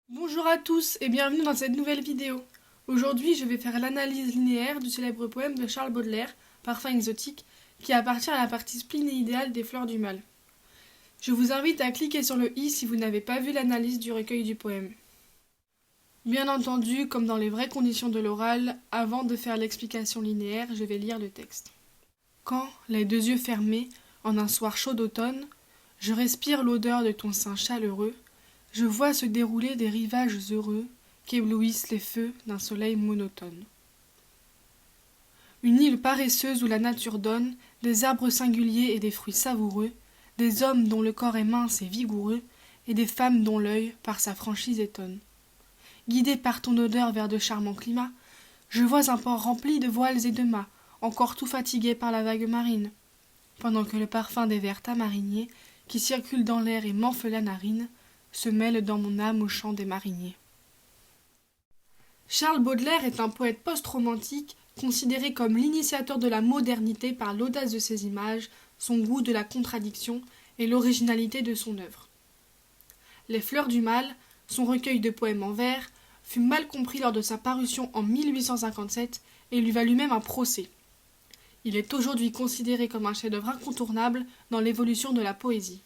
Bonjour à tous et bienvenue dans cette nouvelle vidéo. Aujourd'hui, je vais faire l'analyse linéaire du célèbre poème de Charles Baudelaire, Parfum exotique, qui appartient à la partie splénéidale des Fleurs du Mal. Je vous invite à cliquer sur le i si vous n'avez pas vu l'analyse du recueil du poème. Bien entendu, comme dans les vraies conditions de l'oral, avant de faire l'explication linéaire, je vais lire le texte. Quand, les deux yeux fermés, en un soir chaud d'automne, je respire l'odeur de ton sein chaleureux, je vois se dérouler des rivages heureux qu'éblouissent les feux d'un soleil monotone. Une île paresseuse où la nature donne des arbres singuliers et des fruits savoureux, des hommes dont le corps est mince et vigoureux, et des femmes dont l'œil par sa franchise étonne. Guidé par ton odeur vers de charmants climats, je vois un port rempli de voiles et de mâts, encore tout fatigué par la vague marine, pendant que le parfum des vers tamariniers, qui circule dans l'air et m'enfle la narine, se mêle dans mon âme au chant des mariniers. Charles Baudelaire est un poète post-romantique considéré comme l'initiateur de la modernité par l'audace de ses images, son goût de la contradiction et l'originalité de son œuvre. Les Fleurs du Mal, son recueil de poèmes en vers, fut mal compris lors de sa parution en 1857 et lui valut même un procès. Il est aujourd'hui considéré comme un chef-d'œuvre incontournable dans l'évolution de la poésie.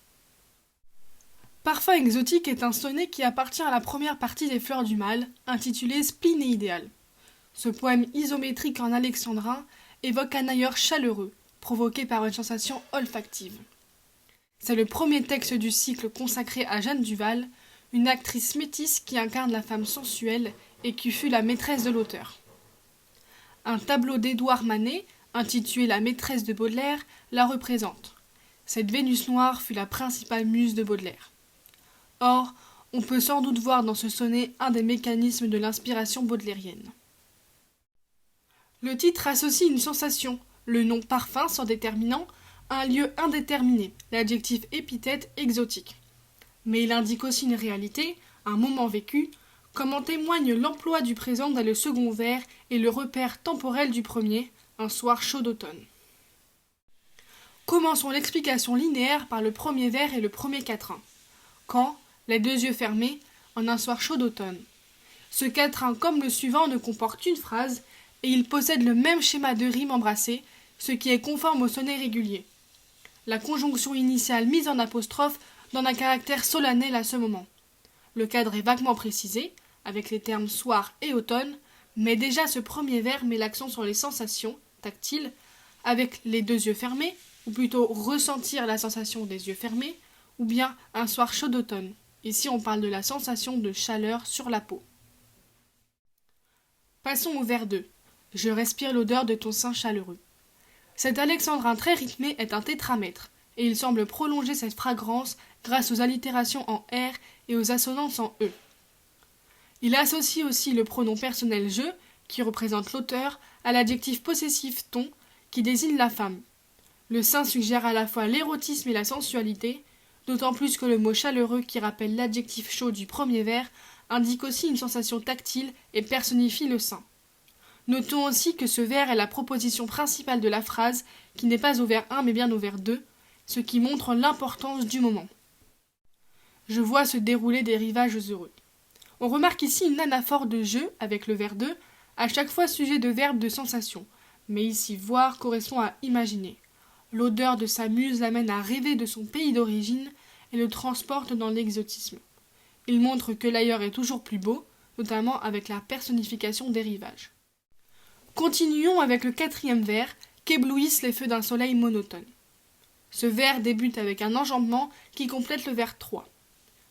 Parfum exotique est un sonnet qui appartient à la première partie des Fleurs du Mal, intitulée Splénéidale. Ce poème isométrique en alexandrin évoque un ailleurs chaleureux, provoqué par une sensation olfactive. C'est le premier texte du cycle consacré à Jeanne Duval, une actrice métisse qui incarne la femme sensuelle et qui fut la maîtresse de l'auteur. Un tableau d'Édouard Manet, intitulé La maîtresse de Baudelaire, la représente. Cette Vénus noire fut la principale muse de Baudelaire. Or, on peut sans doute voir dans ce sonnet un des mécanismes de l'inspiration baudelairienne. Le titre associe une sensation, le nom parfum sans déterminant, un lieu indéterminé, l'adjectif épithète exotique. Mais il indique aussi une réalité, un moment vécu, comme en témoigne l'emploi du présent dans le second vers et le repère temporel du premier, un soir chaud d'automne. Commençons l'explication linéaire par le premier vers et le premier quatrain. Quand, les deux yeux fermés, en un soir chaud d'automne. Ce quatrain, comme le suivant, ne comporte qu'une phrase, et il possède le même schéma de rime embrassé, ce qui est conforme au sonnet régulier. La conjonction initiale mise en apostrophe donne un caractère solennel à ce moment. Le cadre est vaguement précisé, avec les termes soir et automne, mais déjà ce premier vers met l'accent sur les sensations tactiles, avec les deux yeux fermés, ou plutôt ressentir la sensation des yeux fermés, ou bien un soir chaud d'automne. Ici, on parle de la sensation de chaleur sur la peau. Passons au vers 2. Je respire l'odeur de ton sein chaleureux. Cet alexandrin très rythmé est un tétramètre, et il semble prolonger cette fragrance grâce aux allitérations en R et aux assonances en E. Il associe aussi le pronom personnel je, qui représente l'auteur, à l'adjectif possessif ton, qui désigne la femme. Le sein suggère à la fois l'érotisme et la sensualité, d'autant plus que le mot chaleureux qui rappelle l'adjectif chaud du premier vers indique aussi une sensation tactile et personnifie le sein. Notons aussi que ce vers est la proposition principale de la phrase, qui n'est pas au vers 1 mais bien au vers 2, ce qui montre l'importance du moment. Je vois se dérouler des rivages heureux. On remarque ici une anaphore de je avec le vers 2, à chaque fois sujet de verbe de sensation, mais ici voir correspond à imaginer. L'odeur de sa muse l'amène à rêver de son pays d'origine et le transporte dans l'exotisme. Il montre que l'ailleurs est toujours plus beau, notamment avec la personnification des rivages. Continuons avec le quatrième vers, qu'éblouissent les feux d'un soleil monotone. Ce vers débute avec un enjambement qui complète le vers 3.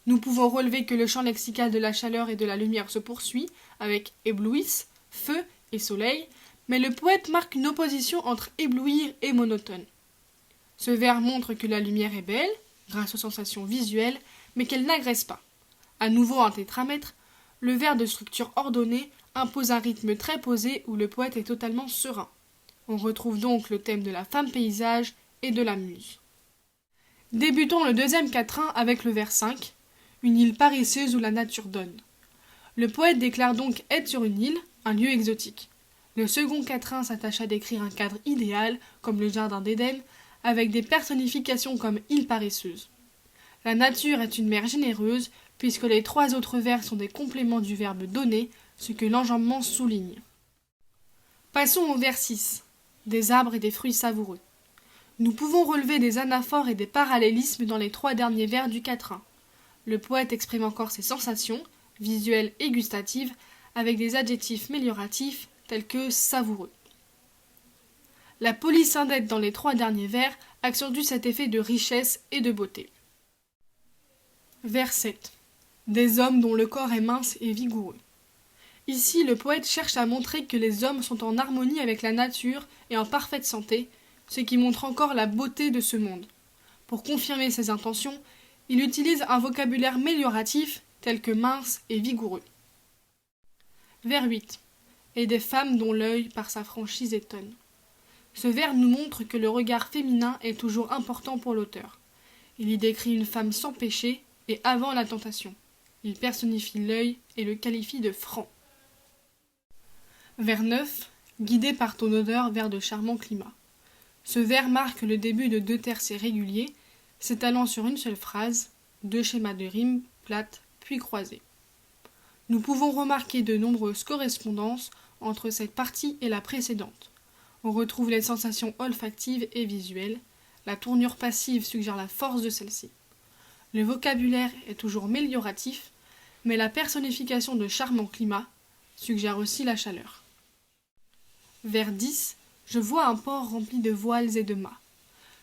Nous pouvons relever que le champ lexical de la chaleur et de la lumière se poursuit, avec éblouissent, feu et soleil, mais le poète marque une opposition entre éblouir et monotone. Ce vers montre que la lumière est belle, grâce aux sensations visuelles, mais qu'elle n'agresse pas. À nouveau un tétramètre, le vers de structure ordonnée impose un rythme très posé où le poète est totalement serein. On retrouve donc le thème de la femme paysage et de la muse. Débutons le deuxième quatrain avec le vers 5, une île paresseuse où la nature donne. Le poète déclare donc être sur une île, un lieu exotique. Le second quatrain s'attache à décrire un cadre idéal, comme le jardin d'Éden, avec des personnifications comme île paresseuse. La nature est une mère généreuse, puisque les 3 autres vers sont des compléments du verbe donner, ce que l'enjambement souligne. Passons au vers 6, des arbres et des fruits savoureux. Nous pouvons relever des anaphores et des parallélismes dans les 3 derniers vers du quatrain. Le poète exprime encore ses sensations, visuelles et gustatives, avec des adjectifs mélioratifs tels que savoureux. La polysyndète dans les 3 derniers vers accentue cet effet de richesse et de beauté. Vers 7. Des hommes dont le corps est mince et vigoureux. Ici, le poète cherche à montrer que les hommes sont en harmonie avec la nature et en parfaite santé, ce qui montre encore la beauté de ce monde. Pour confirmer ses intentions, il utilise un vocabulaire mélioratif tel que mince et vigoureux. Vers 8. Et des femmes dont l'œil par sa franchise étonne. Ce vers nous montre que le regard féminin est toujours important pour l'auteur. Il y décrit une femme sans péché et avant la tentation. Il personnifie l'œil et le qualifie de franc. Vers 9. Guidé par ton odeur vers de charmants climats. Ce vers marque le début de 2 tercets réguliers, s'étalant sur une seule phrase, 2 schémas de rimes plates puis croisés. Nous pouvons remarquer de nombreuses correspondances entre cette partie et la précédente. On retrouve les sensations olfactives et visuelles, la tournure passive suggère la force de celle-ci. Le vocabulaire est toujours mélioratif, mais la personnification de charmant climat suggère aussi la chaleur. Vers 10, je vois un port rempli de voiles et de mâts.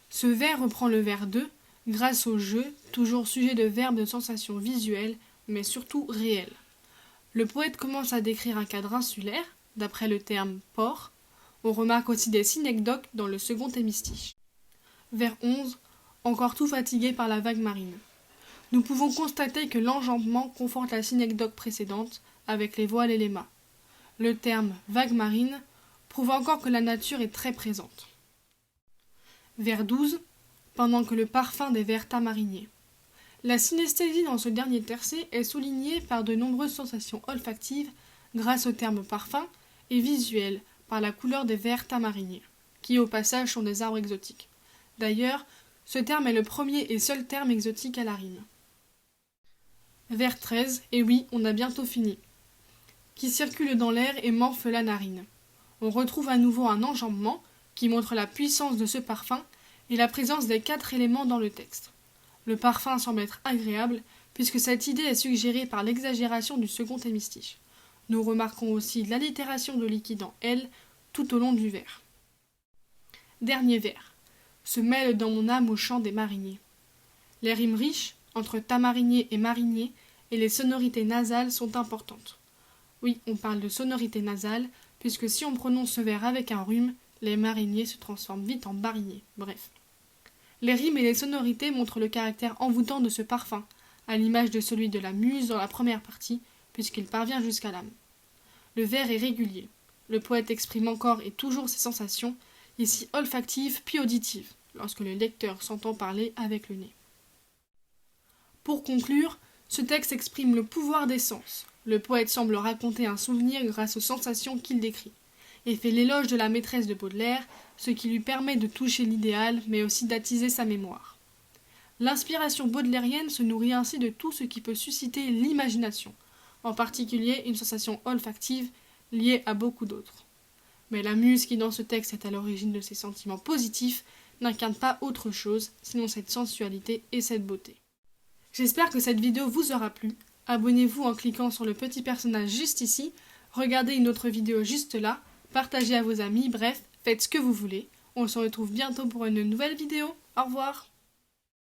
Ce vers reprend le vers 2, grâce au jeu, toujours sujet de verbes de sensations visuelles, mais surtout réelles. Le poète commence à décrire un cadre insulaire, d'après le terme port. On remarque aussi des synecdoques dans le second hémistiche. Vers 11, encore tout fatigué par la vague marine. Nous pouvons constater que l'enjambement conforte la synecdoque précédente, avec les voiles et les mâts. Le terme vague marine prouve encore que la nature est très présente. Vers 12, pendant que le parfum des vers tamariniers. La synesthésie dans ce dernier tercet est soulignée par de nombreuses sensations olfactives grâce au terme parfum et visuelles par la couleur des vers tamariniers, qui au passage sont des arbres exotiques. D'ailleurs, ce terme est le premier et seul terme exotique à la rime. Vers 13, et oui, on a bientôt fini. Qui circule dans l'air et m'enfle la narine. On retrouve à nouveau un enjambement qui montre la puissance de ce parfum et la présence des 4 éléments dans le texte. Le parfum semble être agréable puisque cette idée est suggérée par l'exagération du second hémistiche. Nous remarquons aussi l'allitération de liquide en L tout au long du vers. Dernier vers. Se mêle dans mon âme au chant des mariniers. Les rimes riches, entre tamarinier et marinier, et les sonorités nasales sont importantes. Oui, on parle de sonorité nasale, puisque si on prononce ce vers avec un rhume, les mariniers se transforment vite en bariniers. Bref. Les rimes et les sonorités montrent le caractère envoûtant de ce parfum, à l'image de celui de la muse dans la première partie, puisqu'il parvient jusqu'à l'âme. Le vers est régulier. Le poète exprime encore et toujours ses sensations, ici olfactives puis auditives, lorsque le lecteur s'entend parler avec le nez. Pour conclure, ce texte exprime le pouvoir des sens. Le poète semble raconter un souvenir grâce aux sensations qu'il décrit, et fait l'éloge de la maîtresse de Baudelaire, ce qui lui permet de toucher l'idéal, mais aussi d'attiser sa mémoire. L'inspiration baudelairienne se nourrit ainsi de tout ce qui peut susciter l'imagination, en particulier une sensation olfactive liée à beaucoup d'autres. Mais la muse qui dans ce texte est à l'origine de ces sentiments positifs n'incarne pas autre chose, sinon cette sensualité et cette beauté. J'espère que cette vidéo vous aura plu. Abonnez-vous en cliquant sur le petit personnage juste ici, regardez une autre vidéo juste là, partagez à vos amis, bref, faites ce que vous voulez. On se retrouve bientôt pour une nouvelle vidéo. Au revoir.